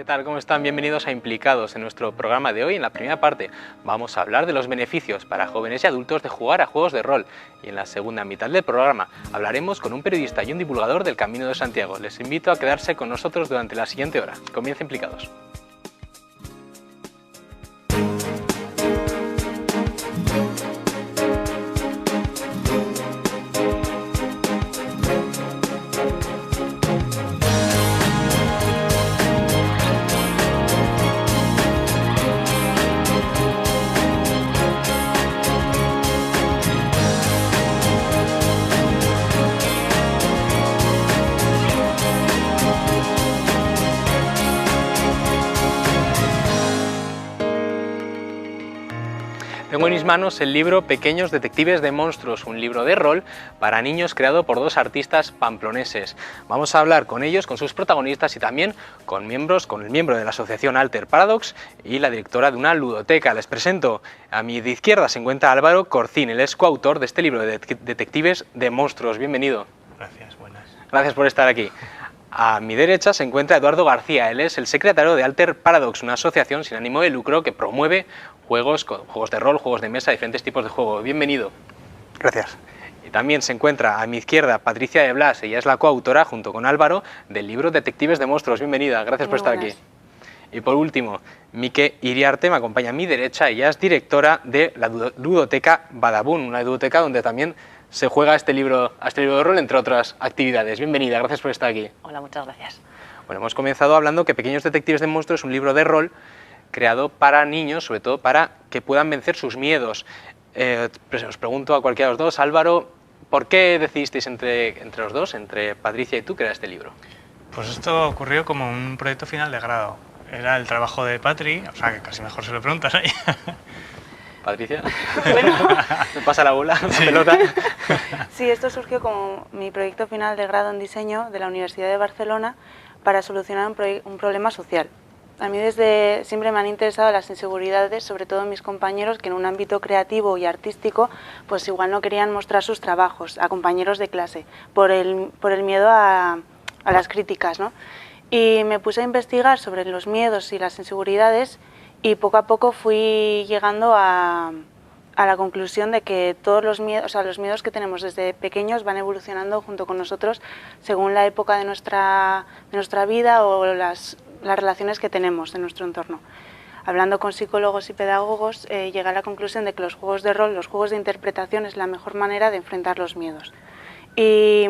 ¿Qué tal? ¿Cómo están? Bienvenidos a Implicados. En nuestro programa de hoy, en la primera parte, vamos a hablar de los beneficios para jóvenes y adultos de jugar a juegos de rol. Y en la segunda mitad del programa hablaremos con un periodista y un divulgador del Camino de Santiago. Les invito a quedarse con nosotros durante la siguiente hora. Comienza Implicados. Tengo en mis manos el libro Pequeños Detectives de Monstruos, un libro de rol para niños creado por dos artistas pamploneses. Vamos a hablar con ellos, con sus protagonistas y también con el miembro de la asociación Alter Paradox y la directora de una ludoteca. Les presento, a mi izquierda se encuentra Álvaro Corcín, él es coautor de este libro de Detectives de Monstruos. Bienvenido. Gracias, buenas. Gracias por estar aquí. A mi derecha se encuentra Eduardo García, él es el secretario de Alter Paradox, una asociación sin ánimo de lucro que promueve juegos de rol, juegos de mesa, diferentes tipos de juego. Bienvenido. Gracias. Y también se encuentra a mi izquierda Patricia de Blas, ella es la coautora, junto con Álvaro, del libro Detectives de Monstruos. Bienvenida, gracias por estar aquí. Y por último, Mike Iriarte me acompaña a mi derecha, ella es directora de la ludoteca Badabun, una ludoteca donde también se juega a este libro de rol, entre otras actividades. Bienvenida, gracias por estar aquí. Hola, muchas gracias. Bueno, hemos comenzado hablando que Pequeños Detectives de Monstruos es un libro de rol creado para niños, sobre todo para que puedan vencer sus miedos. Pues os pregunto a cualquiera de los dos, Álvaro, ¿por qué decidisteis entre los dos, entre Patricia y tú, crear este libro? Pues esto ocurrió como un proyecto final de grado. Era el trabajo de Patri, o sea que casi mejor se lo preguntas a ella. Patricia, Bueno, me pasa la bola, la pelota. Sí, esto surgió como mi proyecto final de grado en diseño de la Universidad de Barcelona para solucionar un problema social. A mí desde siempre me han interesado las inseguridades, sobre todo mis compañeros que en un ámbito creativo y artístico pues igual no querían mostrar sus trabajos a compañeros de clase por el miedo a las críticas, ¿no? Y me puse a investigar sobre los miedos y las inseguridades y poco a poco fui llegando a la conclusión de que todos los miedos, o sea, los miedos que tenemos desde pequeños van evolucionando junto con nosotros según la época de nuestra vida o las relaciones que tenemos en nuestro entorno. Hablando con psicólogos y pedagogos, llegué a la conclusión de que los juegos de rol, los juegos de interpretación es la mejor manera de enfrentar los miedos. Y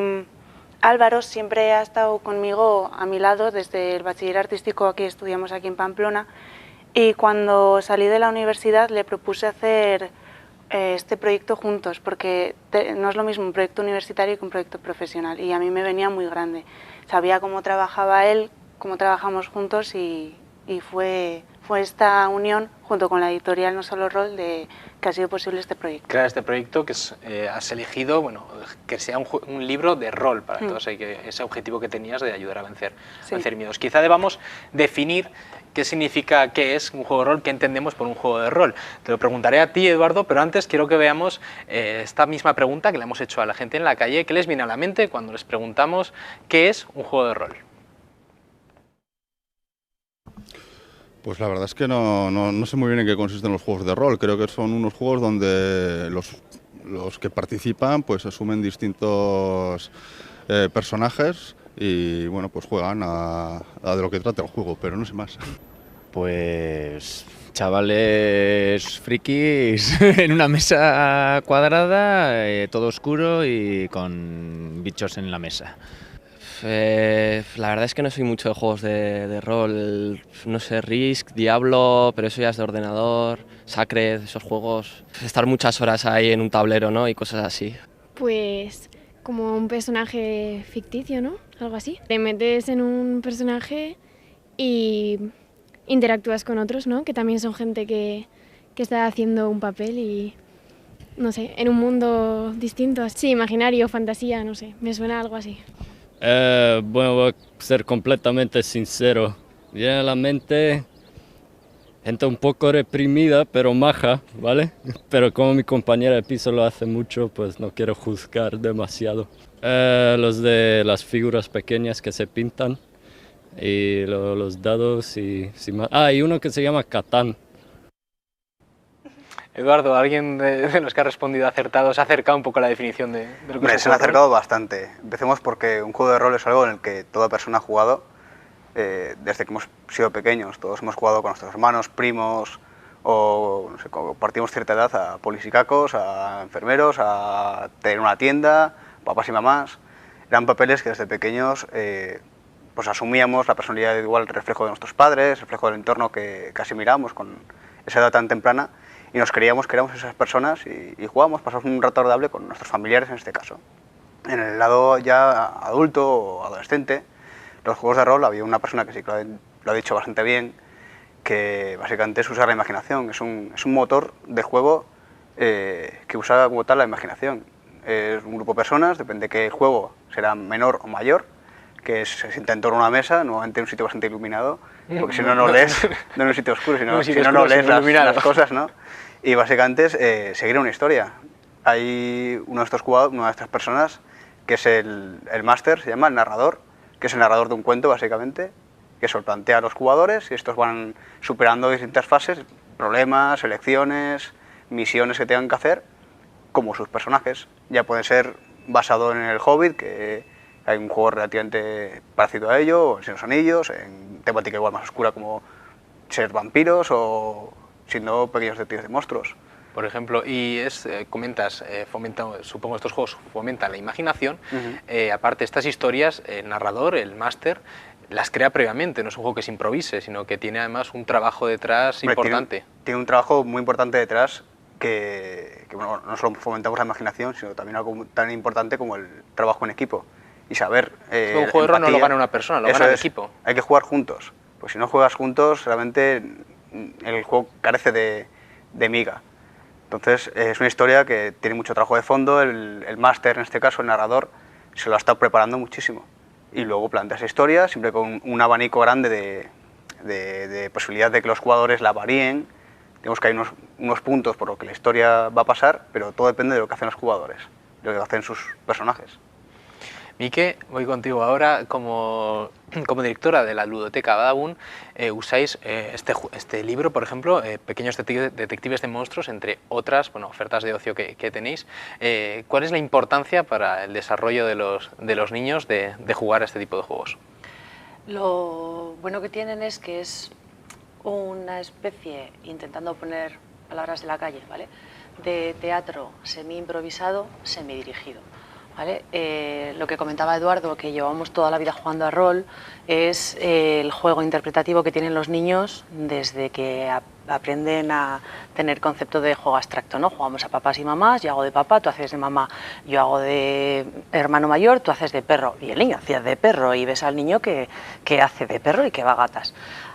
Álvaro siempre ha estado conmigo a mi lado desde el bachiller artístico que estudiamos aquí en Pamplona, y cuando salí de la universidad le propuse hacer este proyecto juntos, porque no es lo mismo un proyecto universitario que un proyecto profesional, y a mí me venía muy grande. Sabía cómo trabajaba él, cómo trabajamos juntos, y fue esta unión junto con la editorial No Solo Rol que ha sido posible este proyecto. Crear este proyecto que has elegido, bueno, que sea un libro de rol para todos, que ese objetivo que tenías de ayudar a vencer miedos. Quizá debamos definir qué significa, qué es un juego de rol, qué entendemos por un juego de rol. Te lo preguntaré a ti, Eduardo, pero antes quiero que veamos esta misma pregunta que le hemos hecho a la gente en la calle. ¿Qué les viene a la mente cuando les preguntamos qué es un juego de rol? Pues la verdad es que no sé muy bien en qué consisten los juegos de rol. Creo que son unos juegos donde los que participan pues asumen distintos personajes y bueno, pues juegan a de lo que trata el juego, pero no sé más. Pues chavales frikis en una mesa cuadrada, todo oscuro y con bichos en la mesa. La verdad es que no soy mucho de juegos de rol, no sé, Risk, Diablo, pero eso ya es de ordenador, Sacred, esos juegos, estar muchas horas ahí en un tablero, ¿no? Y cosas así. Pues como un personaje ficticio, ¿no? Algo así. Te metes en un personaje y interactúas con otros, ¿no? Que también son gente que está haciendo un papel y, no sé, en un mundo distinto. Sí, imaginario, fantasía, no sé, me suena algo así. Bueno, voy a ser completamente sincero. Viene a la mente gente un poco reprimida, pero maja, ¿vale? Pero como mi compañera de piso lo hace mucho, pues no quiero juzgar demasiado. Los de las figuras pequeñas que se pintan y los dados y... y uno que se llama Catán. Eduardo, ¿alguien de los que ha respondido acertado se ha acercado un poco a la definición de lo que Hombre, es se un han juego de rol? acercado bastante. Empecemos porque un juego de rol es algo en el que toda persona ha jugado desde que hemos sido pequeños. Todos hemos jugado con nuestros hermanos, primos, o no sé, compartimos cierta edad a polis y cacos, a enfermeros, a tener una tienda, papás y mamás. Eran papeles que desde pequeños pues asumíamos la personalidad igual, reflejo de nuestros padres, reflejo del entorno que casi miramos con esa edad tan temprana, y nos creíamos que éramos esas personas y jugábamos, pasamos un rato agradable con nuestros familiares en este caso. En el lado ya adulto o adolescente, los juegos de rol, había una persona que sí que lo ha dicho bastante bien, que básicamente es usar la imaginación, es un motor de juego que usa como tal la imaginación. Es un grupo de personas, depende de qué juego, será menor o mayor, que se sienta en torno a una mesa, normalmente en un sitio bastante iluminado, porque si no, no lees, no en un sitio oscuro, sino, si no, no lees las cosas, ¿no? Y básicamente es seguir una historia. Hay uno de estos jugadores, una de estas personas, que es el máster, se llama el narrador, que es el narrador de un cuento, básicamente, que se lo plantea a los jugadores y estos van superando distintas fases, problemas, elecciones, misiones que tengan que hacer, como sus personajes. Ya puede ser basado en el Hobbit, que hay un juego relativamente parecido a ello, o en Señor de los Anillos, en temática igual más oscura como ser vampiros o siendo pequeños detectives de monstruos. Por ejemplo, y comentas, supongo estos juegos fomentan la imaginación. Aparte, estas historias, el narrador, el máster, las crea previamente, no es un juego que se improvise, sino que tiene además un trabajo detrás importante. Tiene un trabajo muy importante detrás que bueno, no solo fomentamos la imaginación, sino también algo tan importante como el trabajo en equipo y saber un juego de rol no lo gana una persona, lo gana el equipo. Hay que jugar juntos, pues si no juegas juntos, realmente el juego carece de miga. Entonces es una historia que tiene mucho trabajo de fondo, el máster, en este caso el narrador, se lo ha estado preparando muchísimo. Y luego plantea esa historia, siempre con un abanico grande de posibilidad de que los jugadores la varíen. Digamos que hay unos puntos por los que la historia va a pasar, pero todo depende de lo que hacen los jugadores, de lo que hacen sus personajes. Mique, voy contigo ahora. Como directora de la ludoteca Badagun, usáis este libro, por ejemplo, Pequeños detectives de monstruos, entre otras ofertas de ocio que tenéis. ¿Cuál es la importancia para el desarrollo de los niños de jugar a este tipo de juegos? Lo bueno que tienen es que es una especie, intentando poner palabras de la calle, ¿vale?, de teatro semi-improvisado, semi-dirigido. ¿Vale? Lo que comentaba Eduardo, que llevamos toda la vida jugando a rol, es el juego interpretativo que tienen los niños desde que aprenden a tener concepto de juego abstracto, ¿no? Jugamos a papás y mamás, yo hago de papá, tú haces de mamá, yo hago de hermano mayor, tú haces de perro, y el niño hacía de perro, y ves al niño que hace de perro y que va a gatas.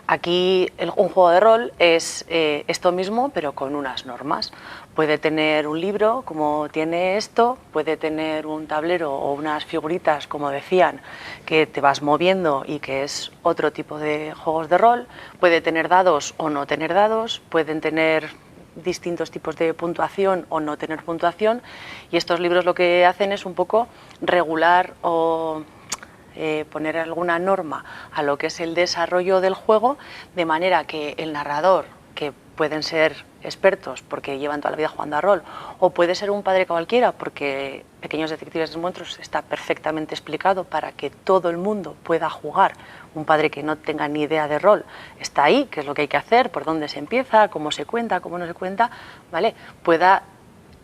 Aquí un juego de rol es esto mismo, pero con unas normas. Puede tener un libro, como tiene esto, puede tener un tablero o unas figuritas, como decían, que te vas moviendo y que es otro tipo de juegos de rol. Puede tener dados o no tener dados, pueden tener distintos tipos de puntuación o no tener puntuación, y estos libros lo que hacen es un poco regular o poner alguna norma a lo que es el desarrollo del juego, de manera que el narrador, que pueden ser expertos porque llevan toda la vida jugando a rol, o puede ser un padre cualquiera porque Pequeños detectives de monstruos está perfectamente explicado para que todo el mundo pueda jugar. Un padre que no tenga ni idea de rol está ahí, qué es lo que hay que hacer, por dónde se empieza, cómo se cuenta, cómo no se cuenta, ¿vale?, pueda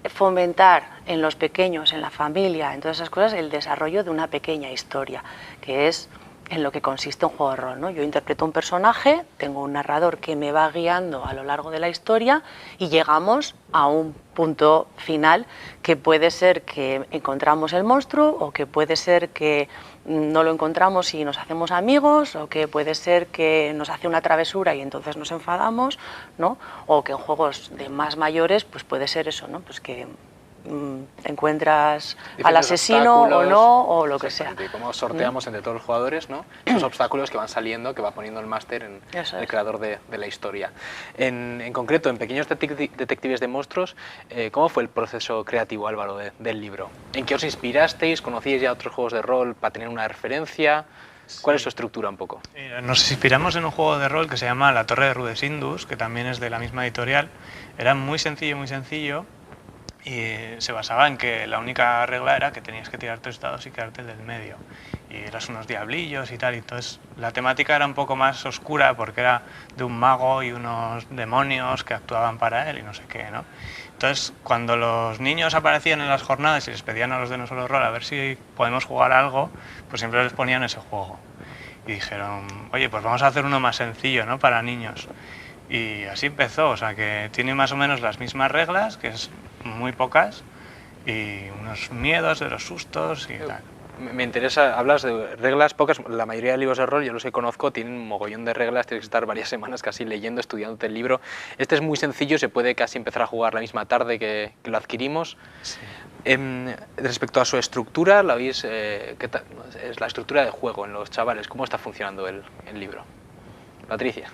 fomentar en los pequeños, en la familia, en todas esas cosas, el desarrollo de una pequeña historia, que es en lo que consiste un juego de rol, ¿no? Yo interpreto un personaje, tengo un narrador que me va guiando a lo largo de la historia y llegamos a un punto final que puede ser que encontramos el monstruo, o que puede ser que no lo encontramos y nos hacemos amigos, o que puede ser que nos hace una travesura y entonces nos enfadamos, ¿no? O que en juegos de más mayores pues puede ser eso, ¿no? Pues que encuentras al asesino o no, o lo que sea. Y cómo sorteamos entre todos los jugadores, ¿no?, esos obstáculos que van saliendo, que va poniendo el máster, el creador de la historia. En concreto, en Pequeños detectives de monstruos, ¿cómo fue el proceso creativo, Álvaro, del libro? ¿En qué os inspirasteis? ¿Conocíais ya otros juegos de rol para tener una referencia? ¿Cuál es su estructura un poco? Nos inspiramos en un juego de rol que se llama La Torre de Rudesindus, que también es de la misma editorial. Era muy sencillo, y se basaba en que la única regla era que tenías que tirar 3 dados y quedarte el del medio. Y eras unos diablillos y tal, y entonces la temática era un poco más oscura porque era de un mago y unos demonios que actuaban para él y no sé qué, ¿no? Entonces, cuando los niños aparecían en las jornadas y les pedían a los de No Solo Rol a ver si podemos jugar algo, pues siempre les ponían ese juego. Y dijeron, oye, pues vamos a hacer uno más sencillo, ¿no?, para niños. Y así empezó, o sea que tiene más o menos las mismas reglas, que es muy pocas, y unos miedos de los sustos y tal. Me interesa, hablas de reglas pocas, la mayoría de libros de rol, yo los que conozco, tienen un mogollón de reglas, tienes que estar varias semanas casi leyendo, estudiándote el libro. Este es muy sencillo, se puede casi empezar a jugar la misma tarde que lo adquirimos. Sí. Respecto a su estructura, ¿la veis, qué tal? Es la estructura de juego en los chavales, ¿cómo está funcionando el libro? Patricia.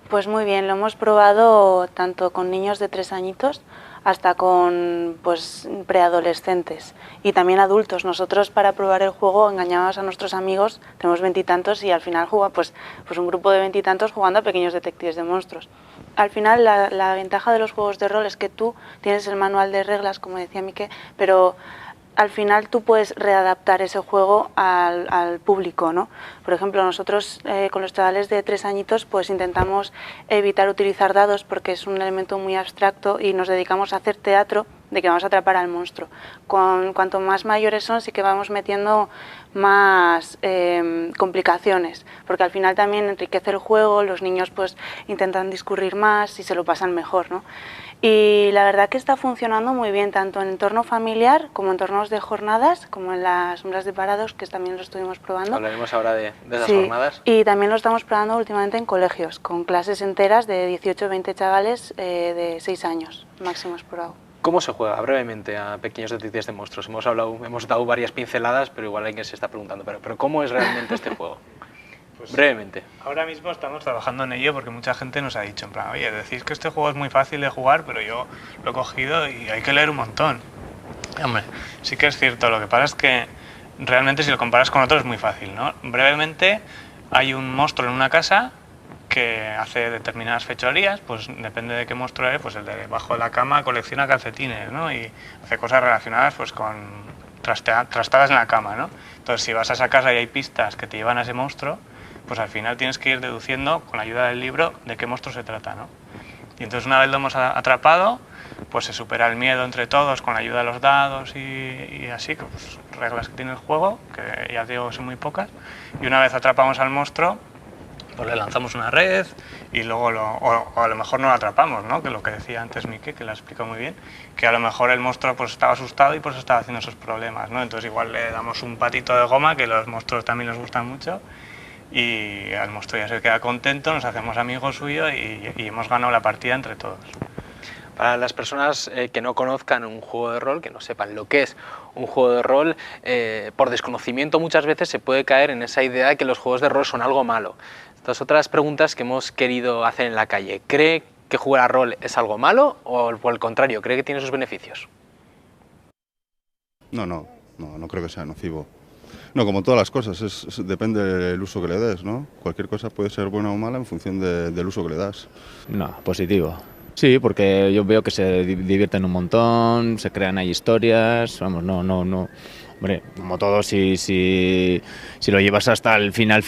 Pues muy bien, lo hemos probado tanto con niños de 3 añitos hasta con pues, preadolescentes y también adultos. Nosotros para probar el juego engañábamos a nuestros amigos, tenemos 20 y tantos y al final juega pues un grupo de 20 y tantos jugando a Pequeños Detectives de Monstruos. Al final la ventaja de los juegos de rol es que tú tienes el manual de reglas, como decía Mique, pero al final tú puedes readaptar ese juego al público, ¿no? Por ejemplo, nosotros con los chavales de 3 añitos pues intentamos evitar utilizar dados porque es un elemento muy abstracto y nos dedicamos a hacer teatro de que vamos a atrapar al monstruo. Cuanto más mayores son, sí que vamos metiendo más complicaciones, porque al final también enriquece el juego, los niños pues intentan discurrir más y se lo pasan mejor, ¿no? Y la verdad que está funcionando muy bien, tanto en entorno familiar como en entornos de jornadas, como en las sombras de parados, que también lo estuvimos probando. Hablaremos ahora de esas jornadas. Y también lo estamos probando últimamente en colegios, con clases enteras de 18 o 20 chavales de 6 años, máximo hemos probado. ¿Cómo se juega brevemente a Pequeños Detectives de Monstruos? Hemos dado varias pinceladas, pero igual alguien se está preguntando, pero ¿cómo es realmente este juego? Pues brevemente. Ahora mismo estamos trabajando en ello porque mucha gente nos ha dicho, en plan, oye, decís que este juego es muy fácil de jugar, pero yo lo he cogido y hay que leer un montón. Y, hombre, sí que es cierto, lo que pasa es que realmente si lo comparas con otros es muy fácil, ¿no? Brevemente, hay un monstruo en una casa que hace determinadas fechorías, pues depende de qué monstruo es, pues el de debajo de la cama colecciona calcetines, ¿no? Y hace cosas relacionadas pues con trastadas en la cama, ¿no? Entonces, si vas a esa casa y hay pistas que te llevan a ese monstruo, pues al final tienes que ir deduciendo con la ayuda del libro de qué monstruo se trata, ¿no? Y entonces una vez lo hemos atrapado, pues se supera el miedo entre todos con la ayuda de los dados y así, pues reglas que tiene el juego, que ya digo son muy pocas, y una vez atrapamos al monstruo, pues le lanzamos una red y luego o a lo mejor no lo atrapamos, ¿no? Que lo que decía antes Mique, que lo ha explicado muy bien, que a lo mejor el monstruo pues estaba asustado y pues estaba haciendo esos problemas, ¿no? Entonces igual le damos un patito de goma, que a los monstruos también les gustan mucho, y al monstruo ya se queda contento, nos hacemos amigos suyos y hemos ganado la partida entre todos. Para las personas que no conozcan un juego de rol, que no sepan lo que es un juego de rol, por desconocimiento muchas veces se puede caer en esa idea de que los juegos de rol son algo malo. Estas otras preguntas que hemos querido hacer en la calle. ¿Cree que jugar a rol es algo malo o por el contrario, cree que tiene sus beneficios? No creo que sea nocivo. No, como todas las cosas, depende del uso que le des, ¿no? Cualquier cosa puede ser buena o mala en función del uso que le das. No, positivo. Sí, porque yo veo que se divierten un montón, se crean ahí historias, vamos, no. Hombre, como todo, si lo llevas hasta el final,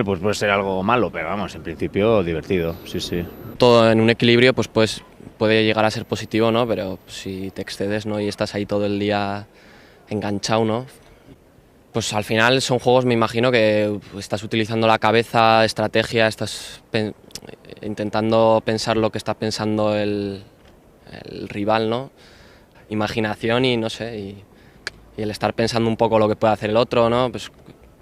pues puede ser algo malo, pero vamos, en principio divertido, sí. Todo en un equilibrio pues puede llegar a ser positivo, ¿no? Pero si te excedes, ¿no? Y estás ahí todo el día enganchado, ¿no? Pues al final son juegos, me imagino, que estás utilizando la cabeza, estrategia, estás intentando pensar lo que está pensando el rival, ¿no? Imaginación y no sé, y el estar pensando un poco lo que puede hacer el otro, ¿no? Pues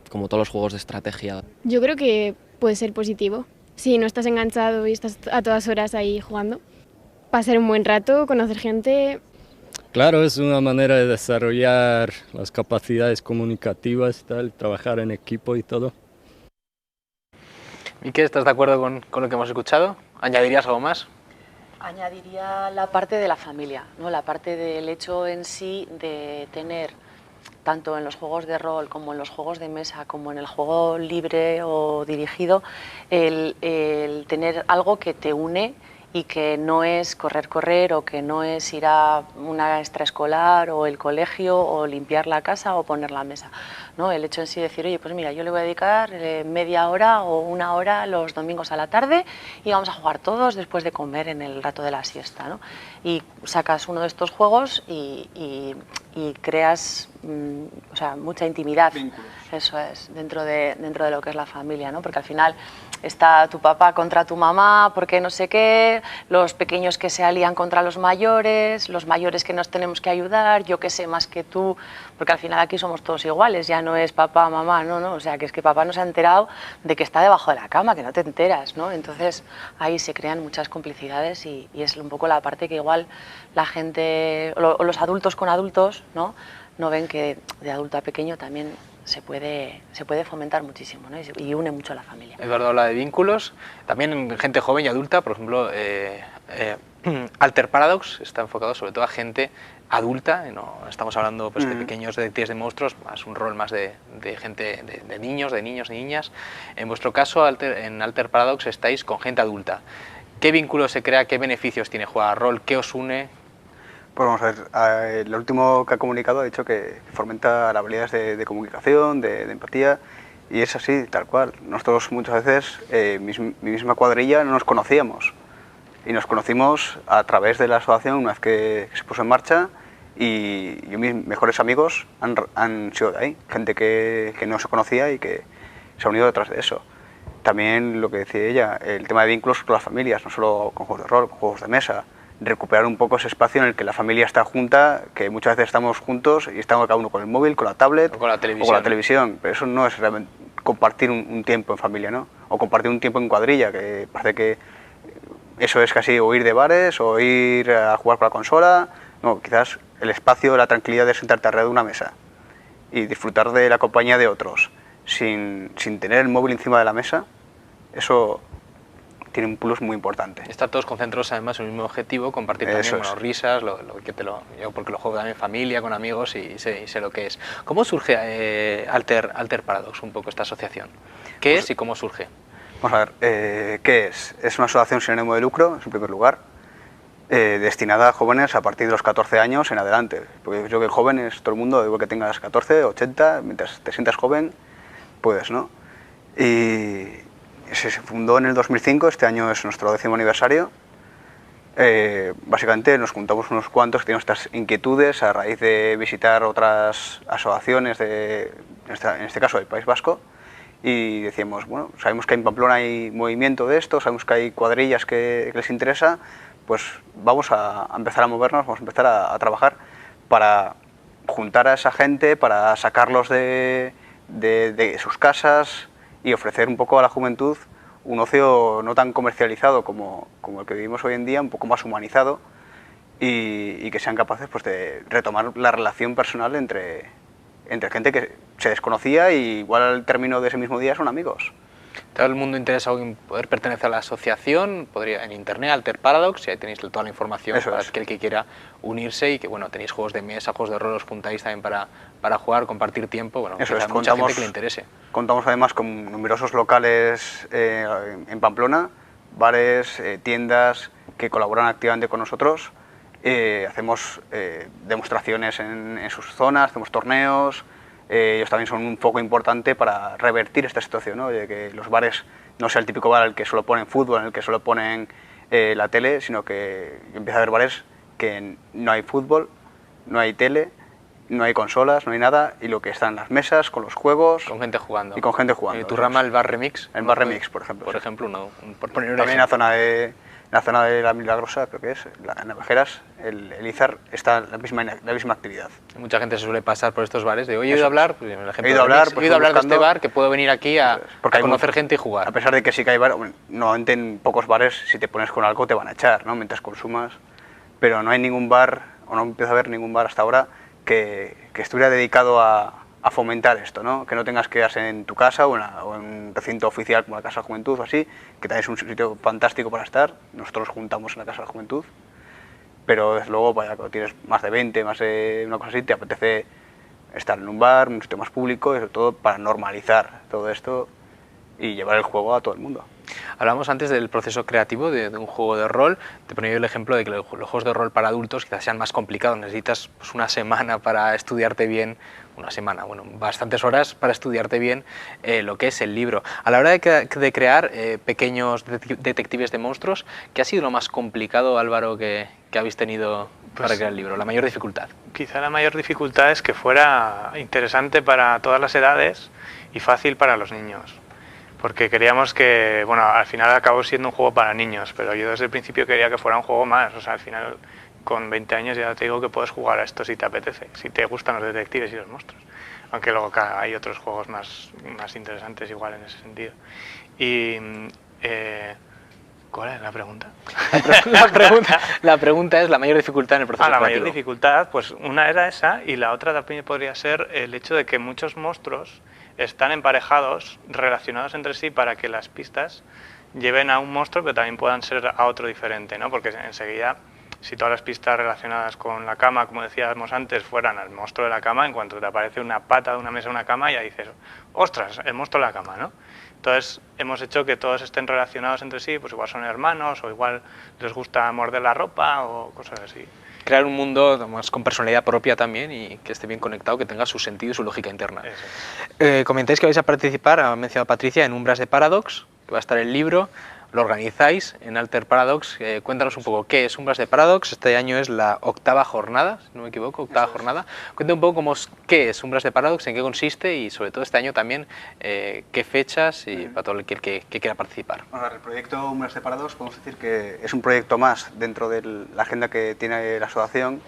como todos los juegos de estrategia. Yo creo que puede ser positivo. Si no estás enganchado y estás a todas horas ahí jugando, pasar un buen rato, conocer gente. Claro, es una manera de desarrollar las capacidades comunicativas y tal, trabajar en equipo y todo. Mique, ¿estás de acuerdo con lo que hemos escuchado? ¿Añadirías algo más? Añadiría la parte de la familia, ¿no? La parte del hecho en sí de tener tanto en los juegos de rol como en los juegos de mesa, como en el juego libre o dirigido, el tener algo que te une y que no es correr o que no es ir a una extraescolar o el colegio o limpiar la casa o poner la mesa, ¿no? El hecho en sí de decir, oye, pues mira, yo le voy a dedicar media hora o una hora los domingos a la tarde y vamos a jugar todos después de comer en el rato de la siesta, ¿no? Y sacas uno de estos juegos y creas o sea, mucha intimidad. Vínculos. Eso es, dentro de lo que es la familia, ¿no? Porque al final está tu papá contra tu mamá, porque no sé qué, los pequeños que se alían contra los mayores que nos tenemos que ayudar, yo que sé más que tú, porque al final aquí somos todos iguales, ya no es papá, mamá, no, o sea, que es que papá no se ha enterado de que está debajo de la cama, que no te enteras, ¿no? Entonces ahí se crean muchas complicidades y es un poco la parte que igual la gente, o los adultos con adultos, ¿no? No ven que de adulto a pequeño también se puede fomentar muchísimo, ¿no? Y une mucho a la familia. Eduardo habla de vínculos, también en gente joven y adulta, por ejemplo, Alter Paradox está enfocado sobre todo a gente adulta, no estamos hablando pues, de pequeños detectives de monstruos, más un rol más de gente, de niños, de niñas. En vuestro caso, en Alter Paradox estáis con gente adulta. ¿Qué vínculo se crea? ¿Qué beneficios tiene jugar a rol? ¿Qué os une? Pues vamos a ver, lo último que ha comunicado ha dicho que fomenta las habilidades de comunicación, de empatía, y es así, tal cual. Nosotros muchas veces, mi misma cuadrilla, no nos conocíamos, y nos conocimos a través de la asociación una vez que se puso en marcha, y mis mejores amigos han sido de ahí, gente que no se conocía y que se ha unido detrás de eso. También lo que decía ella, el tema de vínculos con las familias, no solo con juegos de rol, con juegos de mesa, recuperar un poco ese espacio en el que la familia está junta, que muchas veces estamos juntos y estamos cada uno con el móvil, con la tablet o con la televisión, pero eso no es realmente compartir un tiempo en familia, ¿no? O compartir un tiempo en cuadrilla, que parece que eso es casi o ir de bares o ir a jugar con la consola. No, quizás el espacio, la tranquilidad de sentarte alrededor de una mesa y disfrutar de la compañía de otros sin tener el móvil encima de la mesa, eso tiene un plus muy importante. Estar todos concentrados además en el mismo objetivo, compartir también risas, yo porque lo juego también en familia, con amigos y sé lo que es. ¿Cómo surge Alter Paradox, un poco esta asociación? ¿Qué es y cómo surge? Vamos a ver, ¿qué es? Es una asociación sin ánimo de lucro, en primer lugar, destinada a jóvenes a partir de los 14 años en adelante. Porque yo creo que joven es todo el mundo, igual que tengas 14, 80, mientras te sientas joven, puedes, ¿no? Y se fundó en el 2005, este año es nuestro 10º aniversario. Básicamente nos juntamos unos cuantos que tenemos estas inquietudes a raíz de visitar otras asociaciones, en este caso del País Vasco, y decíamos, bueno, sabemos que en Pamplona hay movimiento de esto, sabemos que hay cuadrillas que les interesa, pues vamos a empezar a movernos, vamos a empezar a trabajar para juntar a esa gente, para sacarlos de sus casas y ofrecer un poco a la juventud un ocio no tan comercializado como el que vivimos hoy en día, un poco más humanizado y que sean capaces pues, de retomar la relación personal entre gente que se desconocía y igual al término de ese mismo día son amigos. Todo el mundo interesado en poder pertenecer a la asociación, podría en internet, Alter Paradox, y ahí tenéis toda la información para aquel que quiera unirse y que bueno, tenéis juegos de mesa, juegos de rol, os juntáis también para jugar, compartir tiempo, bueno, mucha gente que le interese. Contamos además con numerosos locales en Pamplona, bares, tiendas que colaboran activamente con nosotros, hacemos demostraciones en sus zonas, hacemos torneos. Ellos también son un foco importante para revertir esta situación, ¿no? De que los bares no sea el típico bar en el que solo ponen fútbol, en el que solo ponen la tele, sino que empieza a haber bares que no hay fútbol, no hay tele, no hay consolas, no hay nada, y lo que están las mesas, con los juegos... Con gente jugando. Y con gente jugando. ¿Y tu rama, el Bar Remix? El Bar Remix, por ejemplo. Por ejemplo, por poner un también ejemplo. En la zona de la Milagrosa, creo que es, en Navejeras, el Izar está la misma actividad. Mucha gente se suele pasar por estos bares de, oye, he oído hablar, pues, he oído hablar de este bar, que puedo venir aquí a conocer gente y jugar. A pesar de que sí que hay bares, normalmente en pocos bares, si te pones con algo te van a echar, ¿no? Mientras consumas, pero no hay ningún bar, o no empieza a haber ningún bar hasta ahora, que estuviera dedicado a fomentar esto, ¿no? Que no tengas que quedarse en tu casa o en un recinto oficial como la Casa de la Juventud o así, que también es un sitio fantástico para estar. Nosotros nos juntamos en la Casa de la Juventud, pero desde luego, vaya, cuando tienes más de 20, más de una cosa así, te apetece estar en un bar, en un sitio más público, y sobre todo para normalizar todo esto y llevar el juego a todo el mundo. Hablamos antes del proceso creativo de un juego de rol. Te ponía yo el ejemplo de que los juegos de rol para adultos quizás sean más complicados. Necesitas pues, una semana para estudiarte bien, bastantes horas para estudiarte bien lo que es el libro. A la hora de crear pequeños detectives de monstruos, ¿qué ha sido lo más complicado, Álvaro, que habéis tenido para crear el libro? La mayor dificultad. Quizá la mayor dificultad es que fuera interesante para todas las edades y fácil para los niños. Porque queríamos que, al final acabó siendo un juego para niños, pero yo desde el principio quería que fuera un juego más. O sea, al final, con 20 años ya te digo que puedes jugar a esto si te apetece, si te gustan los detectives y los monstruos. Aunque luego hay otros juegos más interesantes igual en ese sentido. Y, ¿cuál es la pregunta? La pregunta es la mayor dificultad en el proceso creativo. La mayor dificultad, pues una era esa, y la otra también podría ser el hecho de que muchos monstruos están emparejados, relacionados entre sí, para que las pistas lleven a un monstruo, pero también puedan ser a otro diferente, ¿no? Porque enseguida, si todas las pistas relacionadas con la cama, como decíamos antes, fueran al monstruo de la cama, en cuanto te aparece una pata de una mesa de una cama, ya dices, ¡ostras, el monstruo de la cama!, ¿no? Entonces, hemos hecho que todos estén relacionados entre sí, pues igual son hermanos, o igual les gusta morder la ropa, o cosas así. Crear un mundo más con personalidad propia también y que esté bien conectado, que tenga su sentido y su lógica interna. Comentáis que vais a participar, ha mencionado Patricia, en Umbras de Paradox, que va a estar el libro, lo organizáis en Alter Paradox. Cuéntanos un poco qué es Umbras de Paradox. Este año es la 8ª jornada, si no me equivoco, 8ª jornada. Cuéntame un poco qué es Umbras de Paradox, en qué consiste y sobre todo este año también qué fechas y para todo el que quiera participar. Bueno, el proyecto Umbras de Paradox podemos decir que es un proyecto más dentro de la agenda que tiene la asociación,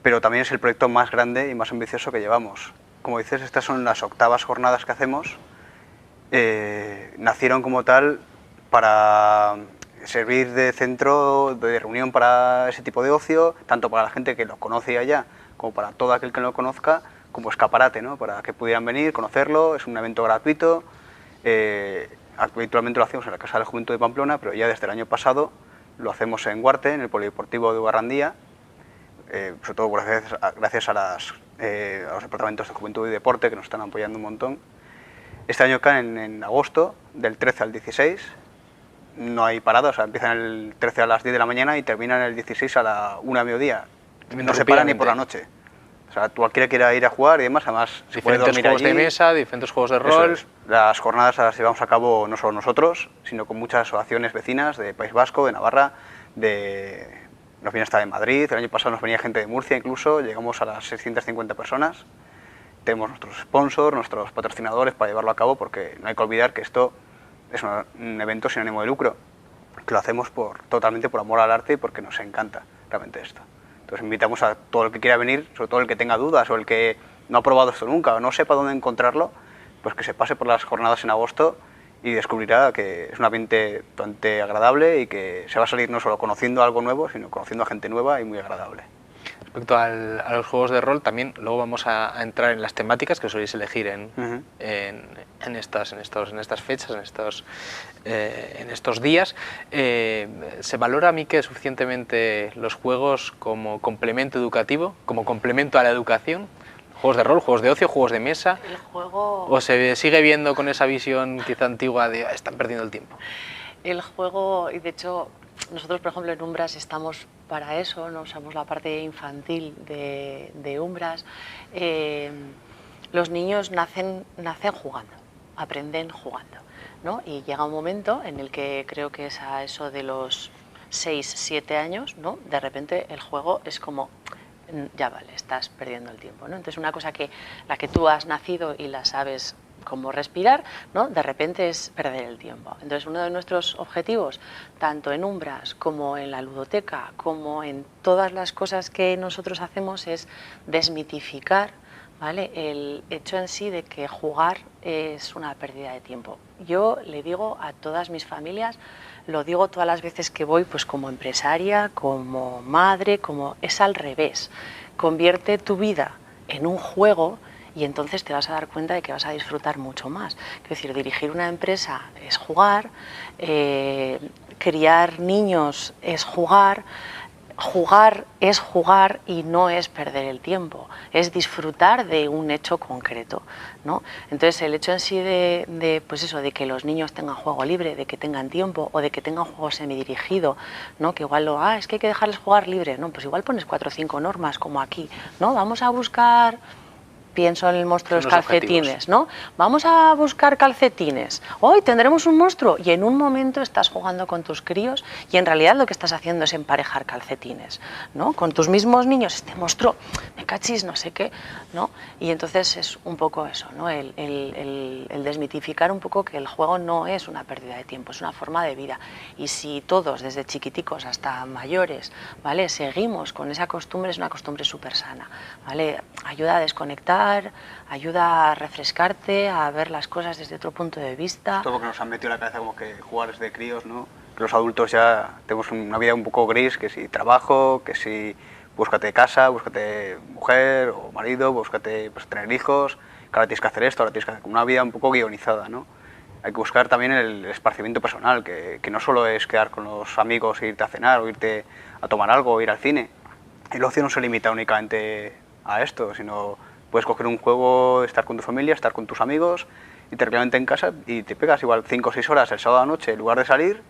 pero también es el proyecto más grande y más ambicioso que llevamos. Como dices, estas son las 8ª jornadas que hacemos. Nacieron como tal para servir de centro de reunión para ese tipo de ocio, tanto para la gente que lo conoce allá como para todo aquel que no lo conozca, como escaparate, ¿no? Para que pudieran venir, conocerlo. Es un evento gratuito. Habitualmente lo hacemos en la Casa del Juventud de Pamplona, pero ya desde el año pasado lo hacemos en Huarte, en el Polideportivo de Barrandía, sobre todo gracias a los departamentos de Juventud y Deporte que nos están apoyando un montón. Este año caen en agosto, del 13 al 16. No hay parada, o sea, empiezan el 13 a las 10 de la mañana y terminan el 16 a la 1 de mediodía. No se para ni por la noche. O sea, cualquiera quiera ir a jugar y demás, además se puede dormir juegos allí. De mesa, diferentes juegos de rol. Las jornadas las llevamos a cabo no solo nosotros, sino con muchas asociaciones vecinas de País Vasco, de Navarra, nos viene hasta de Madrid. El año pasado nos venía gente de Murcia incluso, llegamos a las 650 personas. Tenemos nuestros sponsors, nuestros patrocinadores para llevarlo a cabo, porque no hay que olvidar que esto es un evento sin ánimo de lucro, que lo hacemos totalmente por amor al arte y porque nos encanta realmente esto. Entonces invitamos a todo el que quiera venir, sobre todo el que tenga dudas o el que no ha probado esto nunca o no sepa dónde encontrarlo, pues que se pase por las jornadas en agosto y descubrirá que es un ambiente bastante agradable y que se va a salir no solo conociendo algo nuevo, sino conociendo a gente nueva y muy agradable. Respecto a los juegos de rol, también luego vamos a entrar en las temáticas que soléis elegir en estas fechas, en estos días. ¿Se valora a mí que suficientemente los juegos como complemento educativo, como complemento a la educación? ¿Juegos de rol, juegos de ocio, juegos de mesa? El juego... ¿O se sigue viendo con esa visión quizá antigua de están perdiendo el tiempo? El juego, y de hecho nosotros por ejemplo en Umbras estamos para eso, no usamos la parte infantil de Umbras. Los niños nacen jugando, aprenden jugando, ¿no? Y llega un momento en el que creo que es a eso de los 6, 7 años, ¿no? De repente el juego es como, ya vale, estás perdiendo el tiempo, ¿no? Entonces una cosa la que tú has nacido y la sabes cómo respirar, ¿no? De repente es perder el tiempo. Entonces uno de nuestros objetivos, tanto en Umbras como en la ludoteca, como en todas las cosas que nosotros hacemos, es desmitificar, ¿vale?, el hecho en sí de que jugar es una pérdida de tiempo. Yo le digo a todas mis familias, lo digo todas las veces que voy, pues como empresaria, como madre, es al revés. Convierte tu vida en un juego y entonces te vas a dar cuenta de que vas a disfrutar mucho más. Es decir, dirigir una empresa es jugar, criar niños es jugar, jugar es jugar y no es perder el tiempo, es disfrutar de un hecho concreto, ¿no? Entonces el hecho en sí pues eso, de que los niños tengan juego libre, de que tengan tiempo o de que tengan juego semidirigido, ¿no? Que igual es que hay que dejarles jugar libre, no, pues igual pones 4 o 5 normas como aquí, ¿no? Vamos a buscar... Pienso en el monstruo de los calcetines, ¿no? Vamos a buscar calcetines. Hoy tendremos un monstruo. Y en un momento estás jugando con tus críos y en realidad lo que estás haciendo es emparejar calcetines, ¿no? Con tus mismos niños, este monstruo, me cachis, no sé qué, ¿no? Y entonces es un poco eso, ¿no? El desmitificar un poco que el juego no es una pérdida de tiempo, es una forma de vida. Y si todos, desde chiquiticos hasta mayores, ¿vale? Seguimos con esa costumbre, es una costumbre súper sana, ¿vale? Ayuda a desconectar, ayuda a refrescarte, a ver las cosas desde otro punto de vista. Todo porque nos han metido en la cabeza como que jugar es de críos, ¿no? Que los adultos ya tenemos una vida un poco gris, que si trabajo, que si búscate casa, búscate mujer o marido, búscate pues, tener hijos, que ahora tienes que hacer esto, ahora tienes que hacer una vida un poco guionizada, ¿no? Hay que buscar también el esparcimiento personal, que no solo es quedar con los amigos e irte a cenar o irte a tomar algo o ir al cine. El ocio no se limita únicamente a esto, sino puedes coger un juego, estar con tu familia, estar con tus amigos, y tranquilamente en casa y te pegas igual 5 o 6 horas el sábado a la noche en lugar de salir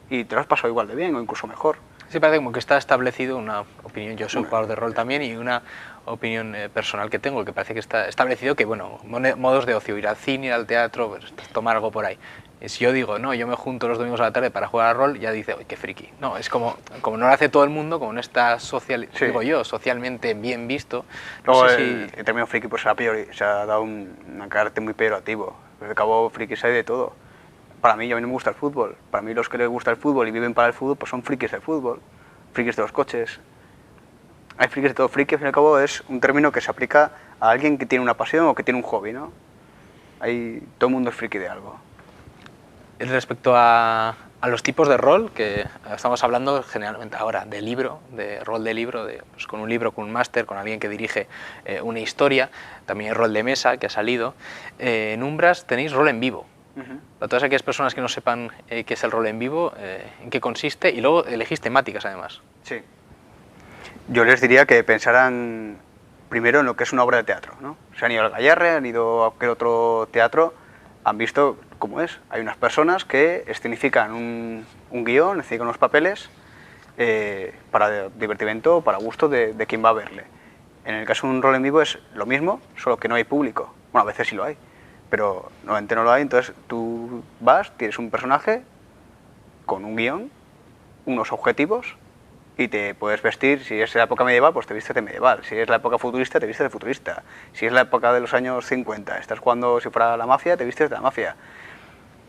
y te lo has pasado igual de bien o incluso mejor. Sí, parece como que está establecido una opinión, yo soy jugador de rol también, y una opinión personal que tengo, que parece que está establecido que, bueno, modos de ocio, ir al cine, ir al teatro, pues, tomar algo por ahí. Y si yo digo, no, yo me junto los domingos a la tarde para jugar al rol, ya dice, oye, qué friki. No, es como no lo hace todo el mundo, como no está digo yo, socialmente bien visto. No Luego sé el término friki pues, se ha dado un carácter muy peyorativo. Al cabo, frikis hay de todo. Para mí, a mí no me gusta el fútbol. Para mí los que les gusta el fútbol y viven para el fútbol, pues son frikis del fútbol, frikis de los coches. Hay frikis de todo. Friki, al fin y al cabo, es un término que se aplica a alguien que tiene una pasión o que tiene un hobby, ¿no? Todo el mundo es friki de algo. Respecto a los tipos de rol, que estamos hablando generalmente ahora de libro, de rol de libro, pues con un libro, con un máster, con alguien que dirige una historia, también hay rol de mesa que ha salido. En Umbras tenéis rol en vivo. Para todas aquellas personas que no sepan qué es el rol en vivo, en qué consiste, y luego elegís temáticas además. Sí. Yo les diría que pensaran primero en lo que es una obra de teatro, ¿no? Se han ido al Gallarre, han ido a cualquier otro teatro, han visto cómo es. Hay unas personas que escenifican un guión, escenifican unos papeles para divertimento, para gusto de quien va a verle. En el caso de un rol en vivo es lo mismo, solo que no hay público. Bueno, a veces sí lo hay, pero normalmente no lo hay. Entonces tú vas, tienes un personaje con un guión, unos objetivos, y te puedes vestir. Si es la época medieval, pues te vistes de medieval. Si es la época futurista, te vistes de futurista. Si es la época de los años 50, estás jugando si fuera la mafia, te vistes de la mafia.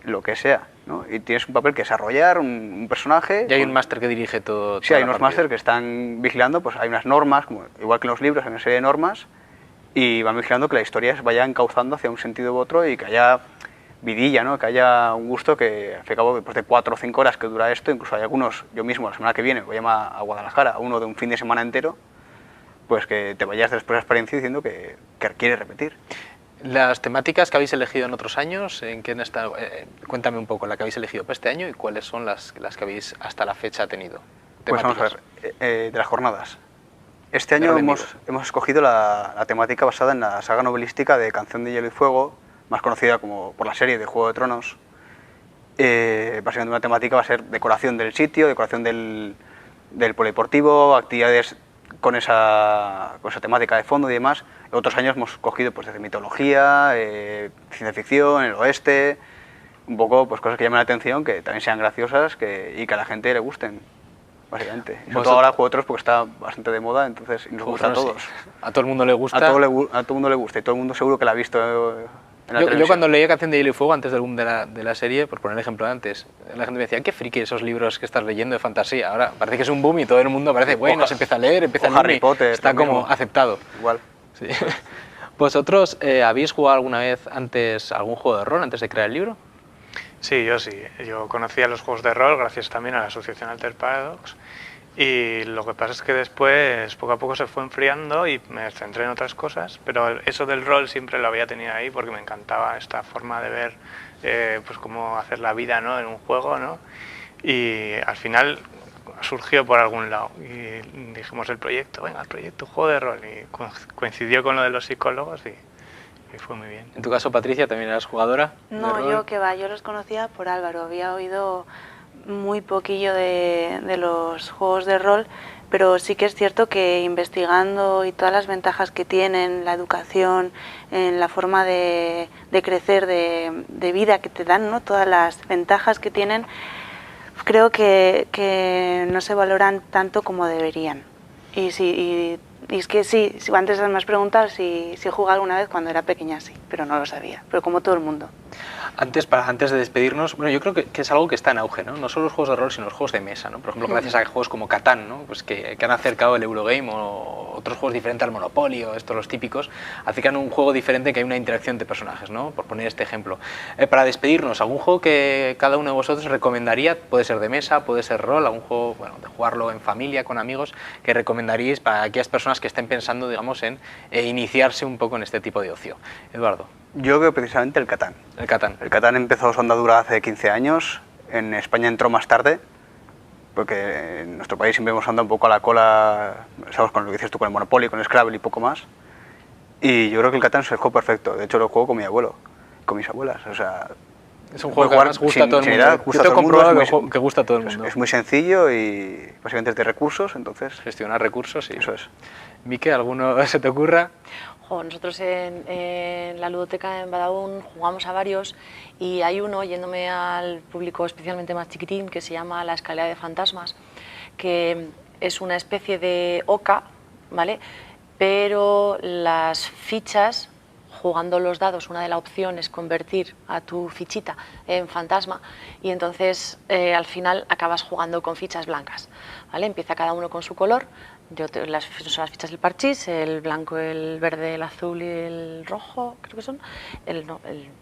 Lo que sea, ¿no? Y tienes un papel que desarrollar, un personaje. Y hay un máster que dirige todo. Sí, hay unos máster que están vigilando, pues hay unas normas, como, igual que en los libros, hay una serie de normas, y van vigilando que la historia se vaya encauzando hacia un sentido u otro y que haya vidilla, ¿no? Que haya un gusto que, al fin y al cabo, después de 4 o 5 horas que dura esto, incluso hay algunos, yo mismo la semana que viene voy a Guadalajara, uno de un fin de semana entero, pues que te vayas después de la experiencia diciendo que quieres repetir. Las temáticas que habéis elegido en otros años, ¿en qué está? Cuéntame un poco la que habéis elegido para este año y cuáles son las que habéis hasta la fecha tenido. Pues vamos a ver, de las jornadas. Este año hemos escogido la temática basada en la saga novelística de Canción de Hielo y Fuego, más conocida como por la serie de Juego de Tronos. Básicamente una temática va a ser decoración del sitio, decoración del polideportivo, actividades con esa temática de fondo y demás. En otros años hemos cogido pues, desde mitología, ciencia ficción, el oeste, un poco pues, cosas que llamen la atención, que también sean graciosas y que a la gente le gusten, básicamente. Sobre todo ahora Juego de Tronos porque está bastante de moda, entonces nos gusta a todos. Sí. A todo el mundo le gusta. A todo el mundo le gusta y todo el mundo seguro que la ha visto. Yo cuando leía Canción de Hielo y Fuego, antes del boom de la serie, por poner el ejemplo de antes, la gente me decía, qué friki esos libros que estás leyendo de fantasía. Ahora parece que es un boom y todo el mundo parece, bueno, se empieza a leer, empieza a Harry Potter. Está como aceptado. Igual. Sí. ¿Vosotros habéis jugado alguna vez antes algún juego de rol antes de crear el libro? Sí, yo sí. Yo conocía los juegos de rol gracias también a la asociación Alter Paradox. Y lo que pasa es que después, poco a poco se fue enfriando y me centré en otras cosas, pero eso del rol siempre lo había tenido ahí porque me encantaba esta forma de ver pues cómo hacer la vida, ¿no? En un juego, ¿no? Y al final, surgió por algún lado y dijimos el proyecto, venga, el proyecto, juego de rol, y coincidió con lo de los psicólogos y fue muy bien. En tu caso, Patricia, ¿también eras jugadora de No, rol? yo que va, yo los conocía por Álvaro, había oído muy poquillo de los juegos de rol, pero sí que es cierto que investigando y todas las ventajas que tienen, la educación, en la forma de crecer, de vida que te dan, ¿no? Todas las ventajas que tienen, creo que no se valoran tanto como deberían. Y es que sí, antes me has preguntado si he jugado alguna vez cuando era pequeña, sí, pero no lo sabía, pero como todo el mundo. Antes de despedirnos, bueno, yo creo que es algo que está en auge, ¿no? No solo los juegos de rol, sino los juegos de mesa, ¿no? Por ejemplo, gracias a juegos como Catán, ¿no? Pues que han acercado el Eurogame o otros juegos diferentes al Monopoly o estos los típicos, acercan un juego diferente que hay una interacción de personajes, ¿no? Por poner este ejemplo. Para despedirnos, ¿algún juego que cada uno de vosotros recomendaría? Puede ser de mesa, puede ser rol, algún juego, bueno, de jugarlo en familia, con amigos, que recomendaríais para aquellas personas que estén pensando, digamos, en iniciarse un poco en este tipo de ocio. Eduardo. Yo creo precisamente el Catán. El Catán. El Catán empezó su andadura hace 15 años, en España entró más tarde, porque en nuestro país siempre hemos andado un poco a la cola, ¿sabes? Con lo que dices tú, con el Monopoly, con el Scrabble y poco más. Y yo creo que el Catán es el juego perfecto. De hecho, lo juego con mi abuelo, con mis abuelas. O sea, es un juego que además gusta a todo el mundo. Yo te he comprobado que gusta a todo el mundo. Es muy sencillo y básicamente es de recursos, entonces... Gestionar recursos, sí. Eso es. Mique, ¿alguno se te ocurra? Nosotros en la ludoteca en Badalona jugamos a varios y hay uno, yéndome al público especialmente más chiquitín, que se llama La escalera de fantasmas, que es una especie de oca, ¿vale? Pero las fichas, jugando los dados, una de las opciones es convertir a tu fichita en fantasma y entonces al final acabas jugando con fichas blancas, ¿vale? Empieza cada uno con su color. Son las fichas del parchís, el blanco, el verde, el azul y el rojo, creo que son, el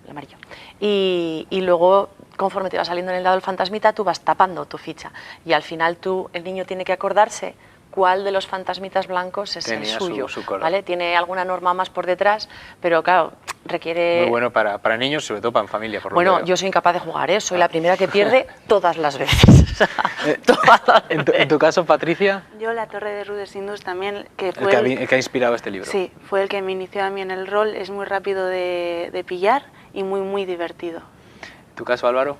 amarillo. Y luego, conforme te va saliendo en el dado el fantasmita, tú vas tapando tu ficha. Y al final el niño tiene que acordarse cuál de los fantasmitas blancos es el suyo. Su color. ¿Vale? Tiene alguna norma más por detrás, pero claro, requiere... Muy bueno para niños, sobre todo para familia. Por bueno, yo soy incapaz de jugar, ¿eh? Soy la primera que pierde todas las veces. ¿En tu caso, Patricia? Yo la Torre de Rudesindus también, que fue el que ha inspirado este libro. Sí, fue el que me inició a mí en el rol, es muy rápido de pillar y muy divertido. ¿En tu caso, Álvaro?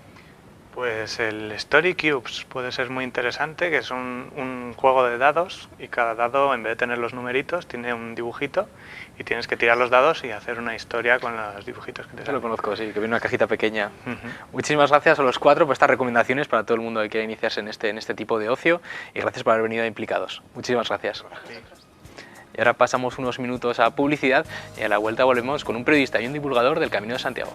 Pues el Story Cubes puede ser muy interesante, que es un juego de dados y cada dado, en vez de tener los numeritos, tiene un dibujito y tienes que tirar los dados y hacer una historia con los dibujitos que te salen. Lo conozco, sí, que viene una cajita pequeña. Muchísimas gracias a los cuatro por estas recomendaciones para todo el mundo que quiera iniciarse en este tipo de ocio y gracias por haber venido implicados. Muchísimas gracias. Y ahora pasamos unos minutos a publicidad y a la vuelta volvemos con un periodista y un divulgador del Camino de Santiago.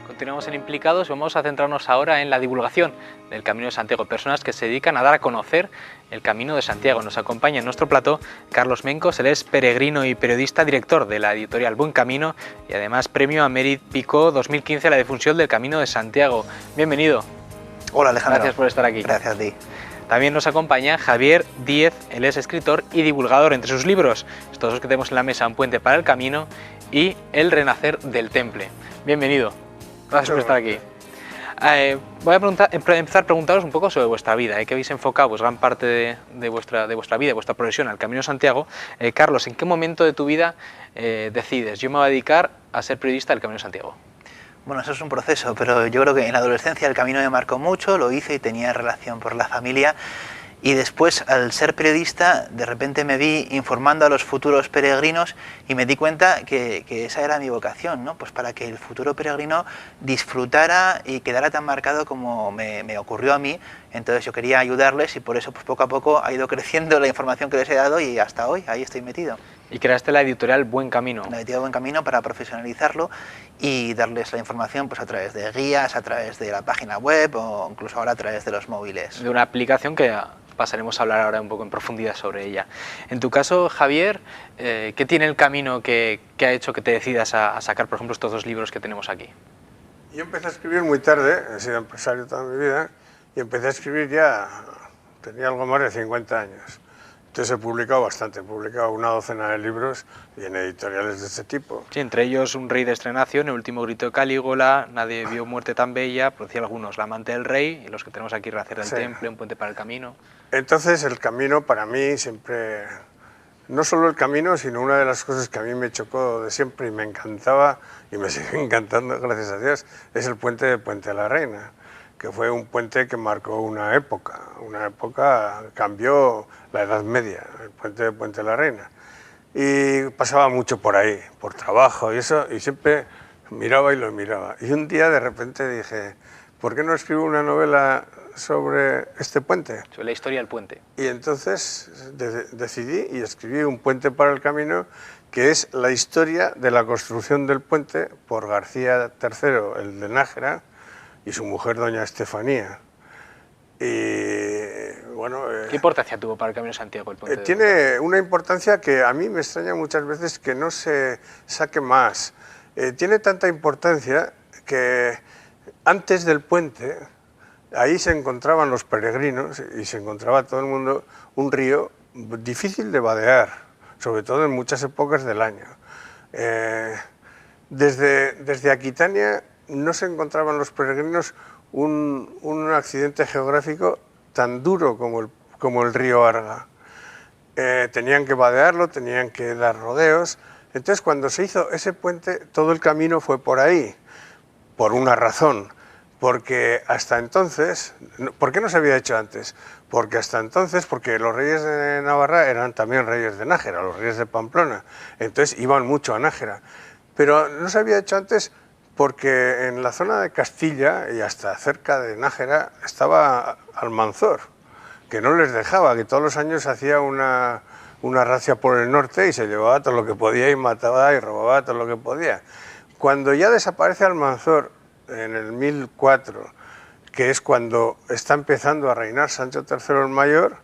Continuamos en Implicados y vamos a centrarnos ahora en la divulgación del Camino de Santiago, personas que se dedican a dar a conocer el Camino de Santiago. Nos acompaña en nuestro plató Carlos Mencos, él es peregrino y periodista, director de la editorial Buen Camino y además premio Améric Picó 2015 a la difusión del Camino de Santiago. Bienvenido. Hola Alejandro. Gracias por estar aquí. Gracias a ti. También nos acompaña Javier Díez, él es escritor y divulgador. Entre sus libros, estos dos que tenemos en la mesa, Un puente para el camino y El renacer del temple. Bienvenido. Gracias por estar aquí. Voy a empezar a preguntaros un poco sobre vuestra vida, que habéis enfocado pues, gran parte de vuestra vida, de vuestra profesión al Camino de Santiago. Carlos, ¿en qué momento de tu vida decides, yo me voy a dedicar a ser periodista del Camino de Santiago? Bueno, eso es un proceso, pero yo creo que en la adolescencia el camino me marcó mucho, lo hice y tenía relación por la familia. Y después, al ser periodista, de repente me vi informando a los futuros peregrinos y me di cuenta que esa era mi vocación, ¿no? Pues para que el futuro peregrino disfrutara y quedara tan marcado como me ocurrió a mí. Entonces yo quería ayudarles y por eso pues poco a poco ha ido creciendo la información que les he dado y hasta hoy ahí estoy metido. Y creaste la editorial Buen Camino. La editorial Buen Camino para profesionalizarlo y darles la información pues, a través de guías, a través de la página web o incluso ahora a través de los móviles. De una aplicación que pasaremos a hablar ahora un poco en profundidad sobre ella. En tu caso, Javier, ¿qué tiene el camino que ha hecho que te decidas a sacar, por ejemplo, estos 2 libros que tenemos aquí? Yo empecé a escribir muy tarde, he sido empresario toda mi vida, y empecé a escribir ya, tenía algo más de 50 años. Entonces he publicado bastante, he publicado una docena de libros y en editoriales de este tipo. Sí, entre ellos Un rey de estrenación, El último grito de Calígula, Nadie vio muerte tan bella, por decir algunos, La amante del rey, y los que tenemos aquí, Rehacer del temple, Un puente para el camino. Entonces el camino para mí siempre, no solo el camino, sino una de las cosas que a mí me chocó de siempre y me encantaba, y me sigue encantando, gracias a Dios, es el puente de Puente de la Reina, que fue un puente que marcó una época cambió la Edad Media, el puente de Puente de la Reina. Y pasaba mucho por ahí, por trabajo y eso, y siempre miraba y lo miraba. Y un día de repente dije, ¿por qué no escribo una novela sobre este puente? Sobre la historia del puente. Y entonces decidí y escribí Un puente para el camino, que es la historia de la construcción del puente por García III, el de Nájera, y su mujer, doña Estefanía. Y bueno... ¿Qué importancia tuvo para el Camino de Santiago el puente? Tiene una importancia que a mí me extraña muchas veces que no se saque más. Tiene tanta importancia que antes del puente, ahí se encontraban los peregrinos y se encontraba todo el mundo un río difícil de vadear, sobre todo en muchas épocas del año. Desde Aquitania no se encontraban los peregrinos un accidente geográfico tan duro como el río Arga. Tenían que vadearlo, tenían que dar rodeos. Entonces, cuando se hizo ese puente, todo el camino fue por ahí, por una razón. Porque hasta entonces, ¿por qué no se había hecho antes? Porque hasta entonces, porque los reyes de Navarra eran también reyes de Nájera, los reyes de Pamplona. Entonces iban mucho a Nájera. Pero no se había hecho antes porque en la zona de Castilla y hasta cerca de Nájera estaba Almanzor, que no les dejaba, que todos los años hacía una racia por el norte y se llevaba todo lo que podía y mataba y robaba todo lo que podía. Cuando ya desaparece Almanzor en el 1004, que es cuando está empezando a reinar Sancho III el Mayor,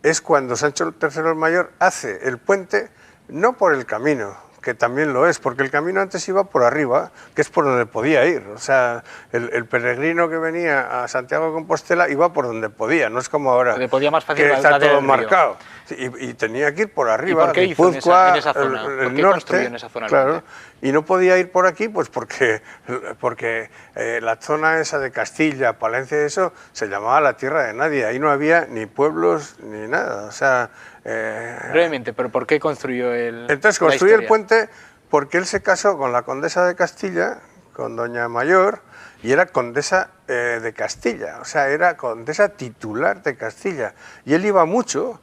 es cuando Sancho III el Mayor hace el puente no por el camino, que también lo es, porque el camino antes iba por arriba, que es por donde podía ir. O sea, el peregrino que venía a Santiago de Compostela iba por donde podía, no es como ahora, podía más fácil que está todo marcado. Y tenía que ir por arriba, ¿Y por qué hizo en esa zona? ¿Por qué construyó en esa zona? Claro, y no podía ir por aquí, pues porque la zona esa de Castilla, Palencia y eso, se llamaba la tierra de nadie, ahí no había ni pueblos ni nada, o sea... Brevemente, ¿pero por qué construyó Entonces construyó el puente porque él se casó con la condesa de Castilla, con doña Mayor, y era condesa de Castilla, o sea, era condesa titular de Castilla. Y él iba mucho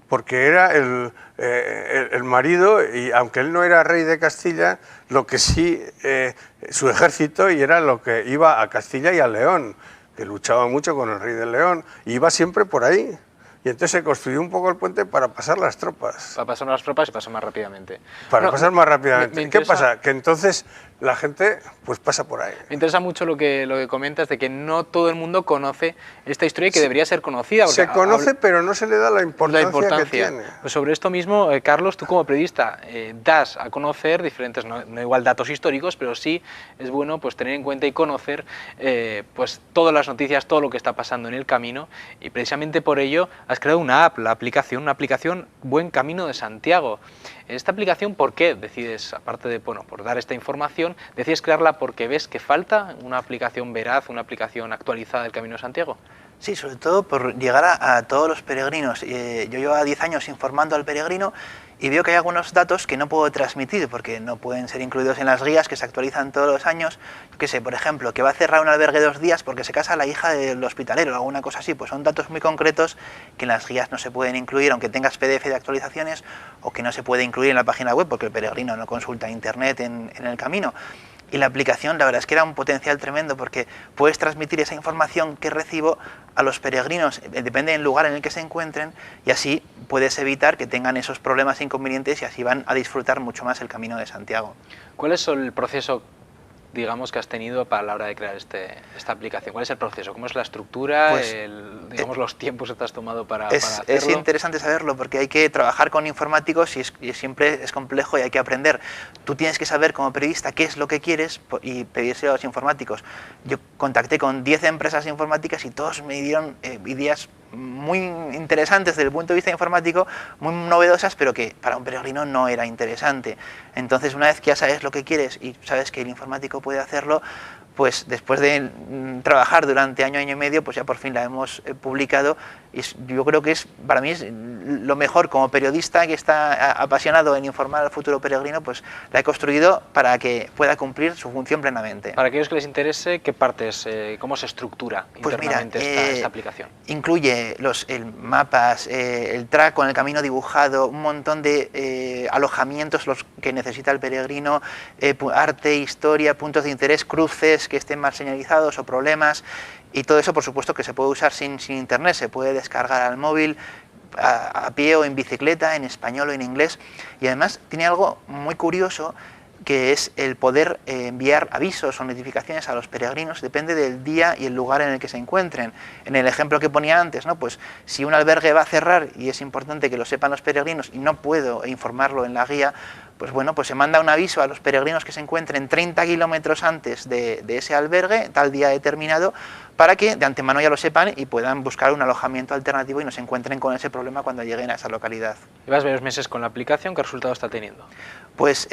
porque era el marido, y aunque él no era rey de Castilla, lo que sí, su ejército, y era lo que iba a Castilla y a León, que luchaba mucho con el rey de León, y iba siempre por ahí. Y entonces se construyó un poco el puente para pasar las tropas. Para pasar las tropas y pasar más rápidamente. Para pasar más rápidamente. ¿Qué pasa? Que entonces la gente pues pasa por ahí. Me interesa mucho lo que comentas de que no todo el mundo conoce esta historia y que debería ser conocida. Se conoce, pero no se le da la importancia que tiene. Pues sobre esto mismo, Carlos, tú como periodista das a conocer diferentes, no igual datos históricos, pero sí es bueno pues tener en cuenta y conocer pues todas las noticias, todo lo que está pasando en el camino, y precisamente por ello has creado una app, una aplicación Buen Camino de Santiago. Esta aplicación, ¿por qué decides, aparte de por dar esta información, decides crearla porque ves que falta una aplicación veraz, una aplicación actualizada del Camino de Santiago? Sí, sobre todo por llegar a todos los peregrinos. Yo llevo 10 años informando al peregrino y veo que hay algunos datos que no puedo transmitir porque no pueden ser incluidos en las guías que se actualizan todos los años. Yo qué sé, por ejemplo, que va a cerrar un albergue 2 días porque se casa la hija del hospitalero o alguna cosa así. Pues son datos muy concretos que en las guías no se pueden incluir, aunque tengas PDF de actualizaciones, o que no se puede incluir en la página web porque el peregrino no consulta internet en el camino. Y la aplicación, la verdad es que era un potencial tremendo, porque puedes transmitir esa información que recibo a los peregrinos, depende del lugar en el que se encuentren, y así puedes evitar que tengan esos problemas e inconvenientes y así van a disfrutar mucho más el Camino de Santiago. ¿Cuál es el proceso, digamos, que has tenido para la hora de crear esta aplicación? ¿Cuál es el proceso? ¿Cómo es la estructura? Pues, digamos, los tiempos que te has tomado para hacerlo. Es interesante saberlo, porque hay que trabajar con informáticos y siempre es complejo y hay que aprender. Tú tienes que saber como periodista qué es lo que quieres y pedírselo a los informáticos. Yo contacté con 10 empresas informáticas y todos me dieron ideas muy interesantes desde el punto de vista informático, muy novedosas, pero que para un peregrino no era interesante. Entonces, una vez que ya sabes lo que quieres y sabes que el informático puede hacerlo, pues después de trabajar durante año y medio, pues ya por fin la hemos publicado, y yo creo que para mí es lo mejor como periodista que está apasionado en informar al futuro peregrino, pues la he construido para que pueda cumplir su función plenamente. Para aquellos que les interese, ¿qué partes, cómo se estructura internamente esta aplicación? Incluye mapas, el track con el camino dibujado, un montón de alojamientos los que necesita el peregrino, arte, historia, puntos de interés, cruces que estén mal señalizados o problemas, y todo eso por supuesto que se puede usar sin internet, se puede descargar al móvil, a pie o en bicicleta, en español o en inglés, y además tiene algo muy curioso, que es el poder enviar avisos o notificaciones a los peregrinos, depende del día y el lugar en el que se encuentren. En el ejemplo que ponía antes, ¿no? Pues si un albergue va a cerrar y es importante que lo sepan los peregrinos y no puedo informarlo en la guía, pues bueno, pues se manda un aviso a los peregrinos que se encuentren 30 kilómetros antes de ese albergue, tal día determinado, para que de antemano ya lo sepan y puedan buscar un alojamiento alternativo y no se encuentren con ese problema cuando lleguen a esa localidad. Llevas varios meses con la aplicación, ¿qué resultado está teniendo? Pues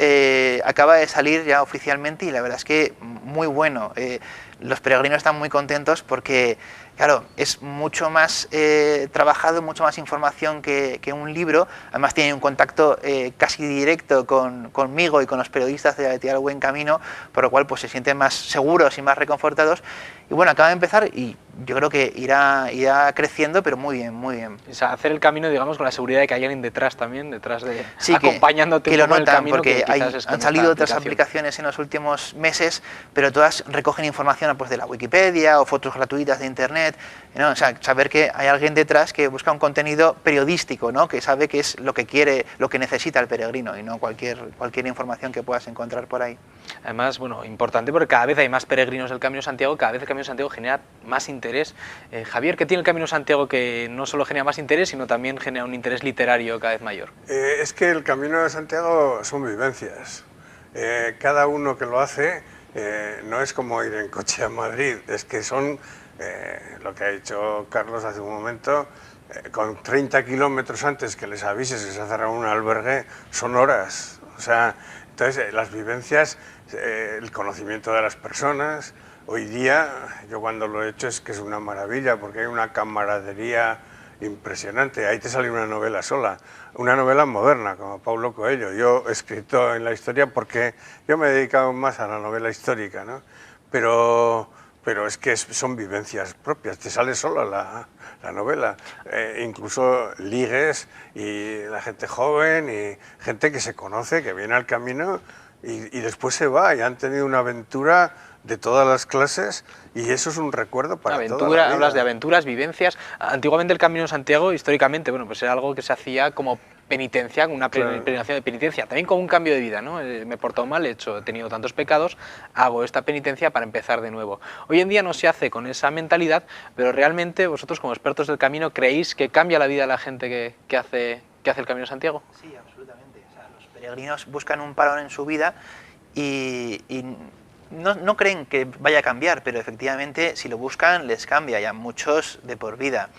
acaba de salir ya oficialmente y la verdad es que muy bueno. Los peregrinos están muy contentos porque, claro, es mucho más trabajado, mucho más información que un libro. Además tiene un contacto casi directo conmigo y con los periodistas de El Buen Camino, por lo cual pues se sienten más seguros y más reconfortados. Y bueno, acaba de empezar y yo creo que irá creciendo, pero muy bien, muy bien. O sea, hacer el camino, digamos, con la seguridad de que hay alguien detrás también, detrás de sí, acompañándote que lo notan, el camino, porque han salido otras aplicaciones en los últimos meses, pero todas recogen información pues, de la Wikipedia o fotos gratuitas de internet, ¿no? O sea, saber que hay alguien detrás que busca un contenido periodístico, ¿no? Que sabe que es lo que quiere, lo que necesita el peregrino y no cualquier información que puedas encontrar por ahí. Además, bueno, importante porque cada vez hay más peregrinos del Camino de Santiago, cada vez el Camino de Santiago genera más interés. Javier, ¿qué tiene el Camino de Santiago que no solo genera más interés, sino también genera un interés literario cada vez mayor? Es que el Camino de Santiago son vivencias. Cada uno que lo hace no es como ir en coche a Madrid, es que son, lo que ha dicho Carlos hace un momento, con 30 kilómetros antes que les avises que se ha cerrado un albergue, son horas. O sea, entonces las vivencias, el conocimiento de las personas. Hoy día, yo cuando lo he hecho es que es una maravilla, porque hay una camaradería impresionante. Ahí te sale una novela sola, una novela moderna, como Paulo Coelho. Yo he escrito en la historia porque yo me he dedicado más a la novela histórica, ¿no? Pero es que son vivencias propias, te sale sola la novela. Incluso ligues y la gente joven y gente que se conoce, que viene al camino y después se va y han tenido una aventura de todas las clases y eso es un recuerdo para toda la vida. Hablas de aventuras, vivencias. Antiguamente el Camino de Santiago, históricamente, bueno, pues era algo que se hacía como penitencia, una peregrinación de penitencia, también como un cambio de vida, ¿no? Me he portado mal, he tenido tantos pecados, hago esta penitencia para empezar de nuevo. Hoy en día no se hace con esa mentalidad, pero realmente vosotros como expertos del camino, ¿creéis que cambia la vida de la gente que hace el Camino de Santiago? Sí, absolutamente. O sea, los peregrinos buscan un parón en su vida y no creen que vaya a cambiar, pero efectivamente si lo buscan les cambia, ya muchos de por vida.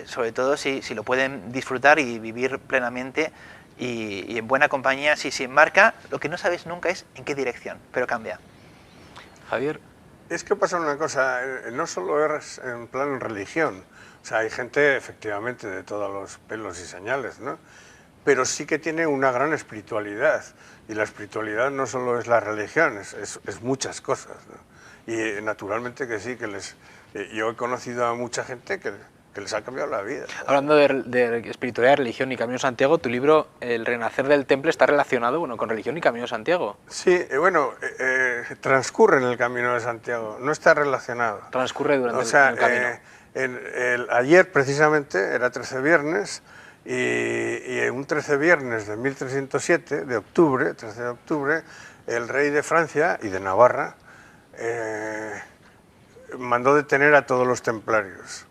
Sobre todo si lo pueden disfrutar y vivir plenamente y en buena compañía. Si se marca, lo que no sabes nunca es en qué dirección, pero cambia. Javier. Es que pasa una cosa, no solo es en plan religión, o sea, hay gente efectivamente de todos los pelos y señales, ¿no? Pero sí que tiene una gran espiritualidad, y la espiritualidad no solo es la religión, es muchas cosas, ¿no? Y naturalmente que sí, yo he conocido a mucha gente que que les ha cambiado la vida. Hablando de espiritualidad, religión y Camino de Santiago, tu libro, El Renacer del Temple, está relacionado con religión y Camino de Santiago. Sí, transcurre en el Camino de Santiago, no está relacionado. Transcurre durante el camino. Ayer, precisamente, era 13 viernes, y un 13 viernes de 1307, 13 de octubre, el rey de Francia y de Navarra mandó detener a todos los templarios.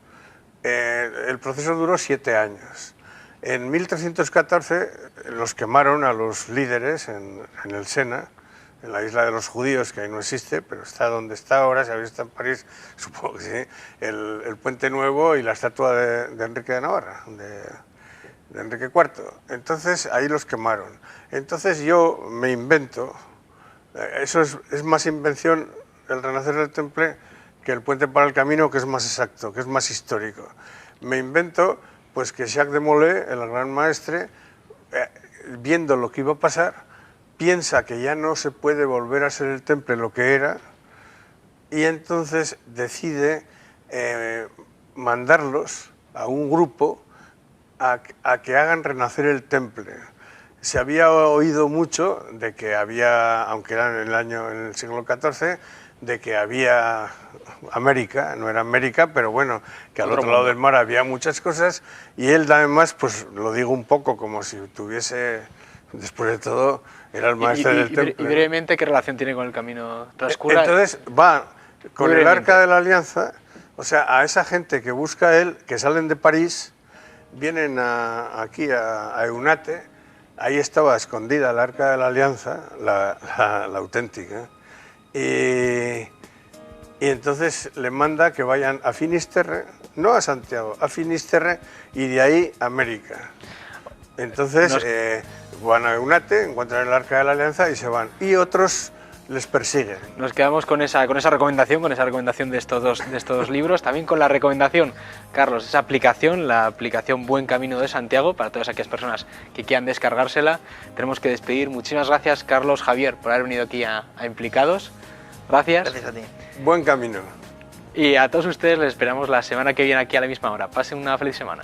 El proceso duró 7 años. En 1314 los quemaron a los líderes en el Sena, en la isla de los judíos, que ahí no existe, pero está donde está ahora, si habéis estado en París, supongo que sí, el Puente Nuevo y la estatua de Enrique de Navarra, de Enrique IV. Entonces ahí los quemaron. Entonces yo me invento, eso es más invención, el Renacer del Temple, que el Puente para el Camino, que es más exacto, que es más histórico. Me invento pues que Jacques de Molay, el gran maestre, viendo lo que iba a pasar, piensa que ya no se puede volver a ser el Temple lo que era, y entonces decide mandarlos a un grupo a que hagan renacer el Temple. Se había oído mucho de que había, aunque era en el siglo XIV, de que había América, no era América, pero bueno, que al otro lado del mar había muchas cosas, y él además, pues lo digo un poco como si tuviese, después de todo, era el maestro del Temple. Y brevemente, ¿qué relación tiene con el camino? Transcurre. Entonces va con el Arca de la Alianza, o sea, a esa gente que busca él, que salen de París, vienen aquí a Eunate, ahí estaba escondida el Arca de la Alianza, la auténtica, y entonces le manda que vayan a Finisterre, no a Santiago, a Finisterre, y de ahí a América. Entonces van a Eunate, encuentran el Arca de la Alianza y se van, y otros les persiguen. Nos quedamos con esa recomendación de estos dos libros, también con la recomendación, Carlos, esa aplicación, la aplicación Buen Camino de Santiago, para todas aquellas personas que quieran descargársela. Tenemos que despedir. Muchísimas gracias, Carlos, Javier, por haber venido aquí a Implicados. Gracias. Gracias a ti. Buen camino. Y a todos ustedes les esperamos la semana que viene aquí a la misma hora. Pasen una feliz semana.